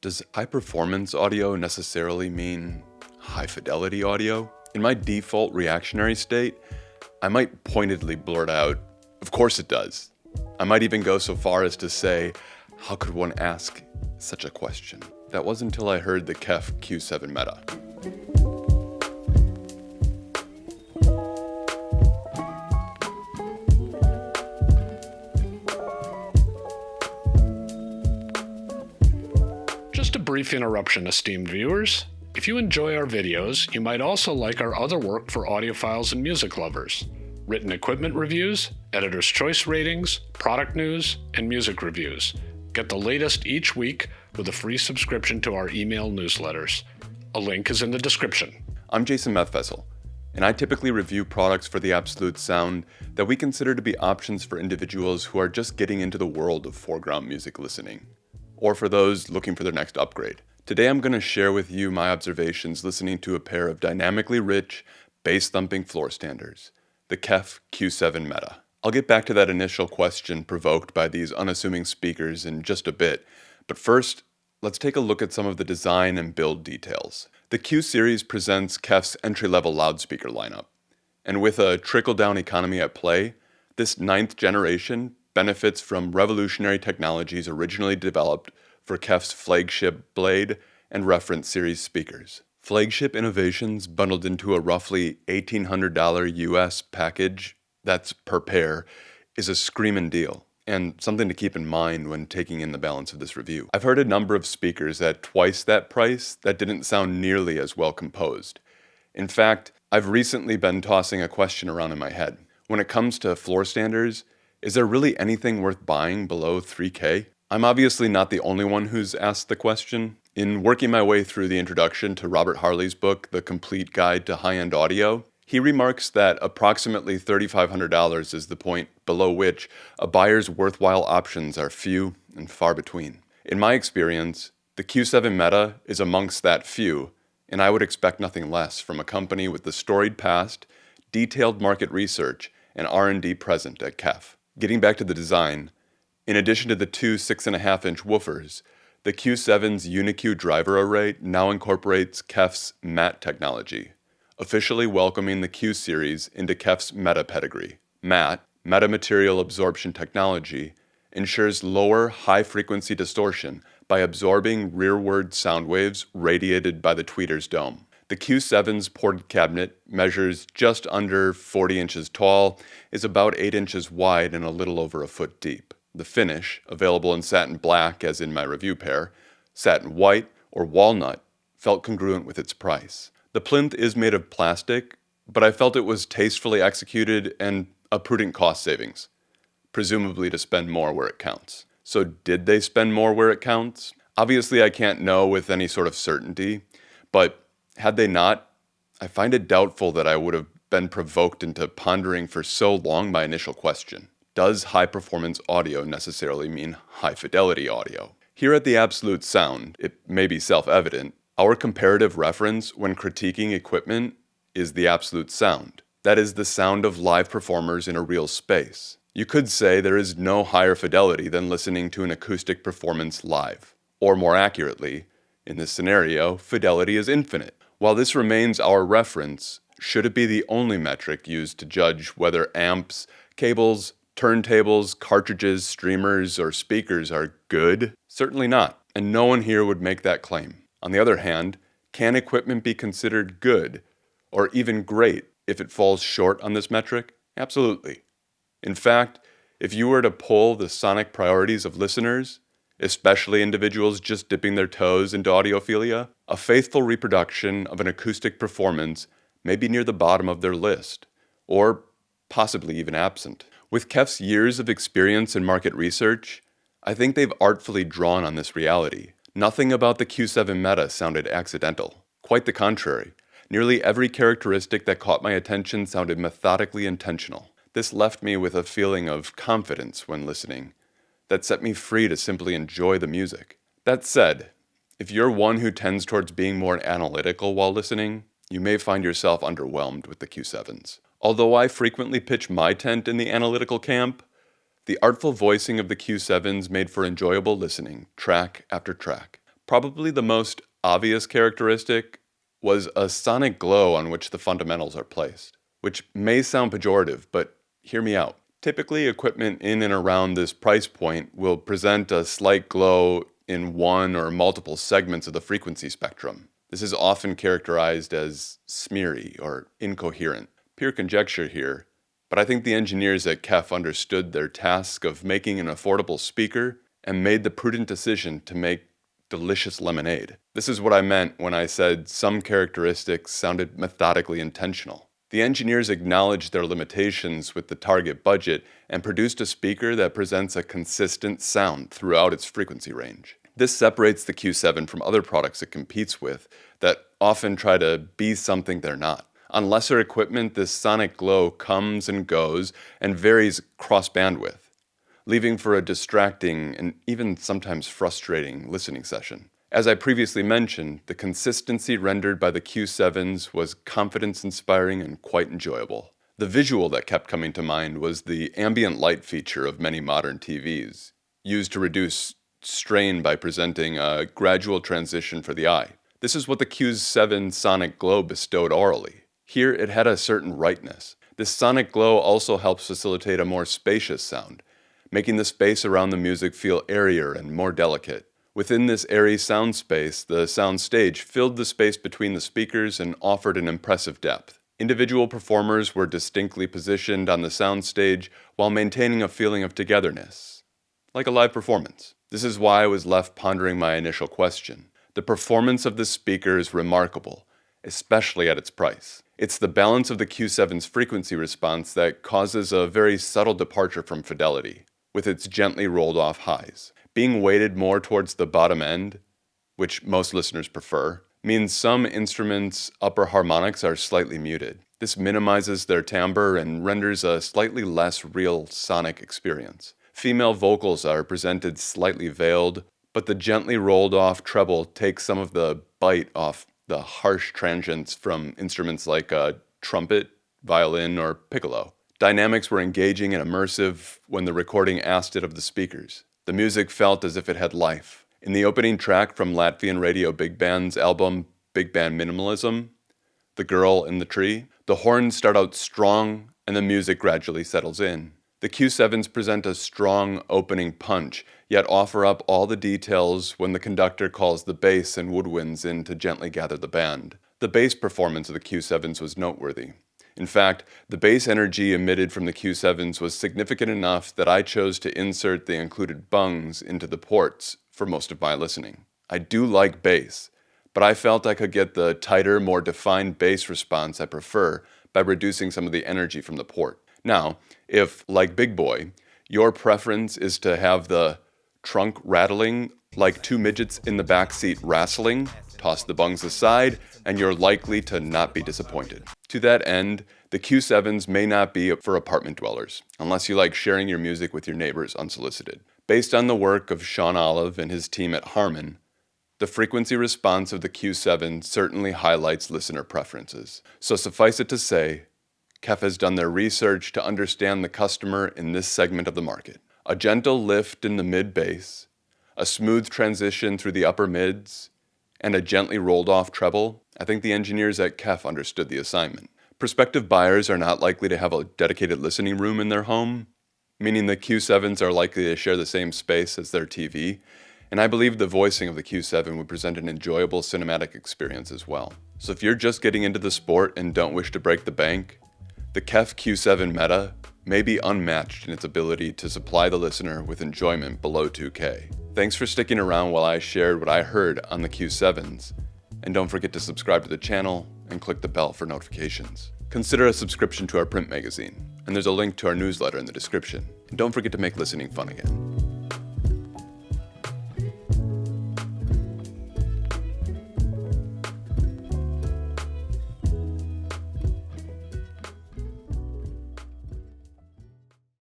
Does high-performance audio necessarily mean high-fidelity audio? In my default reactionary state, I might pointedly blurt out, "Of course it does." I might even go so far as to say, how could one ask such a question? That wasn't until I heard the KEF Q7 Meta. Just a brief interruption, esteemed viewers. If you enjoy our videos, you might also like our other work for audiophiles and music lovers: written equipment reviews, editor's choice ratings, product news, and music reviews. Get the latest each week with a free subscription to our email newsletters. A link is in the description. I'm Jason Methvessel, and I typically review products for the absolute sound that we consider to be options for individuals who are just getting into the world of foreground music listening, or for those looking for their next upgrade. Today I'm going to share with you my observations listening to a pair of dynamically rich, bass-thumping floor standers, the KEF Q7 Meta. I'll get back to that initial question provoked by these unassuming speakers in just a bit, but first, let's take a look at some of the design and build details. The Q series presents KEF's entry-level loudspeaker lineup, and with a trickle-down economy at play, this 9th generation benefits from revolutionary technologies originally developed for KEF's flagship Blade and Reference series speakers. Flagship innovations bundled into a roughly $1,800 US package, that's per pair, is a screamin' deal, and something to keep in mind when taking in the balance of this review. I've heard a number of speakers at twice that price that didn't sound nearly as well composed. In fact, I've recently been tossing a question around in my head. When it comes to floor standers, is there really anything worth buying below $3K? I'm obviously not the only one who's asked the question. In working my way through the introduction to Robert Harley's book, The Complete Guide to High-End Audio, he remarks that approximately $3,500 is the point below which a buyer's worthwhile options are few and far between. In my experience, the Q7 Meta is amongst that few, and I would expect nothing less from a company with the storied past, detailed market research, and R&D present at KEF. Getting back to the design, in addition to the two 6.5-inch woofers, the Q7's UniQ driver array now incorporates KEF's MAT technology, officially welcoming the Q series into KEF's Meta pedigree. MAT, metamaterial absorption technology, ensures lower high-frequency distortion by absorbing rearward sound waves radiated by the tweeter's dome. The Q7's ported cabinet measures just under 40 inches tall, is about 8 inches wide, and a little over a foot deep. The finish, available in satin black as in my review pair, satin white, or walnut, felt congruent with its price. The plinth is made of plastic, but I felt it was tastefully executed and a prudent cost savings, presumably to spend more where it counts. So did they spend more where it counts? Obviously I can't know with any sort of certainty, but had they not, I find it doubtful that I would have been provoked into pondering for so long my initial question. Does high-performance audio necessarily mean high-fidelity audio? Here at the Absolute Sound, it may be self-evident, our comparative reference when critiquing equipment is the absolute sound. That is the sound of live performers in a real space. You could say there is no higher fidelity than listening to an acoustic performance live. Or more accurately, in this scenario, fidelity is infinite. While this remains our reference, should it be the only metric used to judge whether amps, cables, turntables, cartridges, streamers, or speakers are good? Certainly not, and no one here would make that claim. On the other hand, can equipment be considered good, or even great, if it falls short on this metric? Absolutely. In fact, if you were to poll the sonic priorities of listeners, especially individuals just dipping their toes into audiophilia, a faithful reproduction of an acoustic performance may be near the bottom of their list, or possibly even absent. With KEF's years of experience in market research, I think they've artfully drawn on this reality. Nothing about the Q7 Meta sounded accidental. Quite the contrary. Nearly every characteristic that caught my attention sounded methodically intentional. This left me with a feeling of confidence when listening, that set me free to simply enjoy the music. That said, if you're one who tends towards being more analytical while listening, you may find yourself underwhelmed with the Q7s. Although I frequently pitch my tent in the analytical camp, the artful voicing of the Q7s made for enjoyable listening, track after track. Probably the most obvious characteristic was a sonic glow on which the fundamentals are placed, which may sound pejorative, but hear me out. Typically, equipment in and around this price point will present a slight glow in one or multiple segments of the frequency spectrum. This is often characterized as smeary or incoherent. Pure conjecture here, but I think the engineers at KEF understood their task of making an affordable speaker and made the prudent decision to make delicious lemonade. This is what I meant when I said some characteristics sounded methodically intentional. The engineers acknowledged their limitations with the target budget and produced a speaker that presents a consistent sound throughout its frequency range. This separates the Q7 from other products it competes with that often try to be something they're not. On lesser equipment, this sonic glow comes and goes and varies cross bandwidth, leaving for a distracting and even sometimes frustrating listening session. As I previously mentioned, the consistency rendered by the Q7s was confidence-inspiring and quite enjoyable. The visual that kept coming to mind was the ambient light feature of many modern TVs, used to reduce strain by presenting a gradual transition for the eye. This is what the Q7 sonic glow bestowed orally. Here it had a certain rightness. This sonic glow also helps facilitate a more spacious sound, making the space around the music feel airier and more delicate. Within this airy sound space, the sound stage filled the space between the speakers and offered an impressive depth. Individual performers were distinctly positioned on the sound stage while maintaining a feeling of togetherness, like a live performance. This is why I was left pondering my initial question. The performance of this speaker is remarkable, especially at its price. It's the balance of the Q7's frequency response that causes a very subtle departure from fidelity, with its gently rolled off highs. Being weighted more towards the bottom end, which most listeners prefer, means some instruments' upper harmonics are slightly muted. This minimizes their timbre and renders a slightly less real sonic experience. Female vocals are presented slightly veiled, but the gently rolled off treble takes some of the bite off the harsh transients from instruments like a trumpet, violin, or piccolo. Dynamics were engaging and immersive when the recording asked it of the speakers. The music felt as if it had life. In the opening track from Latvian radio big band's album Big Band Minimalism, The Girl in the Tree, the horns start out strong and the music gradually settles in. The Q7s present a strong opening punch, yet offer up all the details when the conductor calls the bass and woodwinds in to gently gather the band. The bass performance of the Q7s was noteworthy. In fact, the bass energy emitted from the Q7s was significant enough that I chose to insert the included bungs into the ports for most of my listening. I do like bass, but I felt I could get the tighter, more defined bass response I prefer by reducing some of the energy from the port. Now, if, like Big Boy, your preference is to have the trunk rattling like two midgets in the backseat wrestling, toss the bungs aside, and you're likely to not be disappointed. To that end, the Q7s may not be for apartment dwellers, unless you like sharing your music with your neighbors unsolicited. Based on the work of Sean Olive and his team at Harman, the frequency response of the Q7 certainly highlights listener preferences. So suffice it to say, KEF has done their research to understand the customer in this segment of the market. A gentle lift in the mid-bass, a smooth transition through the upper mids, and a gently rolled off treble. I think the engineers at KEF understood the assignment. Prospective buyers are not likely to have a dedicated listening room in their home, meaning the Q7s are likely to share the same space as their TV, and I believe the voicing of the Q7 would present an enjoyable cinematic experience as well. So if you're just getting into the sport and don't wish to break the bank, the KEF Q7 Meta may be unmatched in its ability to supply the listener with enjoyment below 2K. Thanks for sticking around while I shared what I heard on the Q7s, and don't forget to subscribe to the channel and click the bell for notifications. Consider a subscription to our print magazine, and there's a link to our newsletter in the description. And don't forget to make listening fun again.